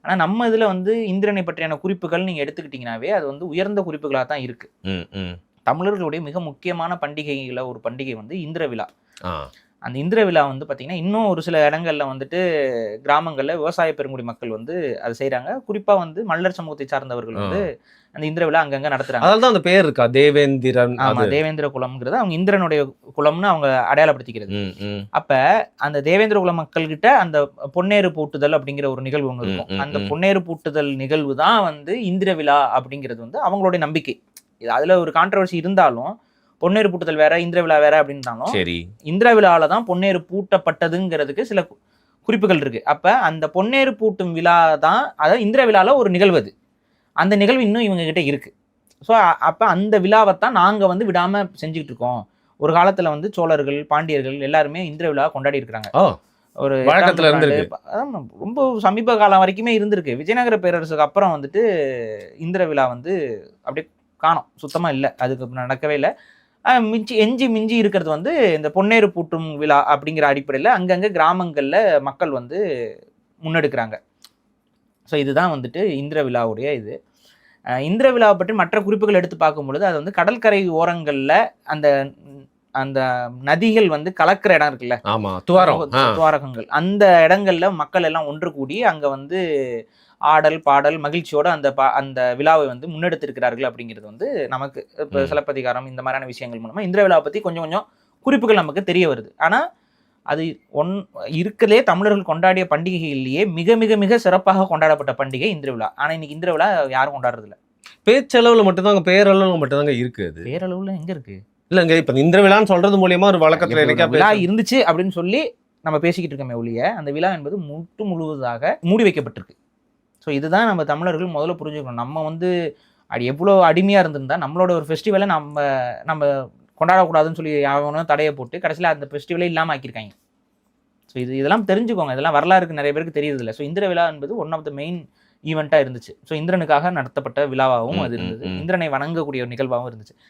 ஆனால் நம்ம இதில் வந்து இந்திரனை பற்றியான குறிப்புகள் நீங்கள் எடுத்துக்கிட்டிங்கனாவே அது வந்து உயர்ந்த குறிப்புகளாக தான் இருக்குது. தமிழர்களுடைய மிக முக்கியமான பண்டிகைகளை ஒரு பண்டிகை வந்து இந்திர விழா. அந்த இந்திர விழா வந்து பார்த்தீங்கன்னா இன்னும் ஒரு சில இடங்கள்ல வந்துட்டு கிராமங்களில் விவசாய பெருங்குடி மக்கள் வந்து அதை செய்கிறாங்க. குறிப்பாக வந்து மல்லர் சமூகத்தை சார்ந்தவர்கள் வந்து அந்த இந்திர விழா அங்கங்கே நடத்துறாங்க. அதனால அந்த பேர் இருக்கா தேவேந்திரன்? ஆமா, தேவேந்திர குலம்ங்கிறது அவங்க இந்திரனுடைய குலம்னு அவங்க அடையாளப்படுத்திக்கிறது. அப்ப அந்த தேவேந்திர குல மக்கள் கிட்ட அந்த பொன்னேறு பூட்டுதல் அப்படிங்கிற ஒரு நிகழ்வு ஒன்று இருக்கும். அந்த பொன்னேறு பூட்டுதல் நிகழ்வு தான் வந்து இந்திர விழா அப்படிங்கிறது வந்து அவங்களுடைய நம்பிக்கை. அதுல ஒரு கான்ட்ரவர்சி இருந்தாலும் பொன்னேறு பூட்டுதல் வேற இந்திர விழா வேற அப்படின்னாலும் இந்திர விழாவில தான் பொன்னேறு பூட்டப்பட்டதுங்கிறதுக்கு சில குறிப்புகள் இருக்கு. அப்ப அந்த பொன்னேறு பூட்டும் விழா தான், அதாவது இந்திர விழால ஒரு நிகழ்வு. அது அந்த நிகழ்வு இன்னும் இவங்க கிட்ட இருக்கு. ஸோ அப்ப அந்த விழாவைத்தான் நாங்க வந்து விடாம செஞ்சுக்கிட்டு இருக்கோம். ஒரு காலத்துல வந்து சோழர்கள் பாண்டியர்கள் எல்லாருமே இந்திர விழா கொண்டாடி இருக்கிறாங்க. ஒரு ரொம்ப சமீப காலம் வரைக்குமே இருந்திருக்கு. விஜயநகர பேரரசுக்கு அப்புறம் வந்துட்டு இந்திர விழா வந்து அப்படியே காணோம், சுத்தமா இல்லை, அதுக்கு நடக்கவே இல்லை. மிஞ்சி இருக்கிறது வந்து இந்த பொன்னேறு பூட்டும் விழா அப்படிங்கிற அடிப்படையில் அங்கங்கே கிராமங்களில் மக்கள் வந்து முன்னெடுக்கிறாங்க. ஸோ இதுதான் வந்துட்டு இந்திர விழாவுடைய இது. இந்திர விழாவை பற்றி மற்ற குறிப்புகள் எடுத்து பார்க்கும்பொழுது அது வந்து கடற்கரை ஓரங்களில் அந்த அந்த நதிகள் வந்து கலக்கிற இடம் இருக்குல்ல, துவாரகங்கள், அந்த இடங்கள்ல மக்கள் எல்லாம் ஒன்று கூடி அங்க வந்து ஆடல் பாடல் மகிழ்ச்சியோட அந்த விழாவை வந்து முன்னெடுத்திருக்கிறார்கள் அப்படிங்கிறது வந்து நமக்கு இப்போ சிலப்பதிகாரம் இந்த மாதிரியான விஷயங்கள் மூலமா இந்திர விழாவை பத்தி கொஞ்சம் கொஞ்சம் குறிப்புகள் நமக்கு தெரிய வருது. ஆனா அது இருக்கிறதே தமிழர்கள் கொண்டாடிய பண்டிகைகளிலேயே மிக மிக மிக சிறப்பாக கொண்டாடப்பட்ட பண்டிகை இந்திர விழா. ஆனா இன்னைக்கு இந்திர விழா யாரும் கொண்டாடுறது இல்லை. பேச்சளவுல மட்டும்தாங்க, பேரளவுல மட்டும்தாங்க இருக்கு. அது பேரளவுல எங்க இருக்கு? இல்லங்க, இப்ப இந்திர விழான்னு சொல்றது மூலியமா ஒரு வழக்கத்துல விழா இருந்துச்சு அப்படின்னு சொல்லி நம்ம பேசிக்கிட்டு இருக்கோமே ஒழிய அந்த விழா என்பது முழுவதாக மூடி வைக்கப்பட்டிருக்கு. ஸோ இதுதான் நம்ம தமிழர்கள் முதல்ல புரிஞ்சுக்கணும். நம்ம வந்து எவ்வளோ அடிமையாக இருந்திருந்தா நம்மளோட ஒரு ஃபெஸ்டிவலை நம்ம கொண்டாடக்கூடாதுன்னு சொல்லி யாரும் தடையை போட்டு கடைசியில் அந்த ஃபெஸ்டிவலே இல்லாமல் ஆக்கியிருக்காங்க. ஸோ இதெல்லாம் தெரிஞ்சுக்கோங்க. இதெல்லாம் வரலாறுக்கு நிறைய பேருக்கு தெரியறதில்லை. ஸோ இந்திர விழா என்பது ஒன் ஆஃப் த மெயின் ஈவெண்ட்டாக இருந்துச்சு. ஸோ இந்திரனுக்காக நடத்தப்பட்ட விழாவாகவும் அது இருந்தது. இந்திரனை வணங்கக்கூடிய ஒரு நிகழ்வாகவும் இருந்துச்சு.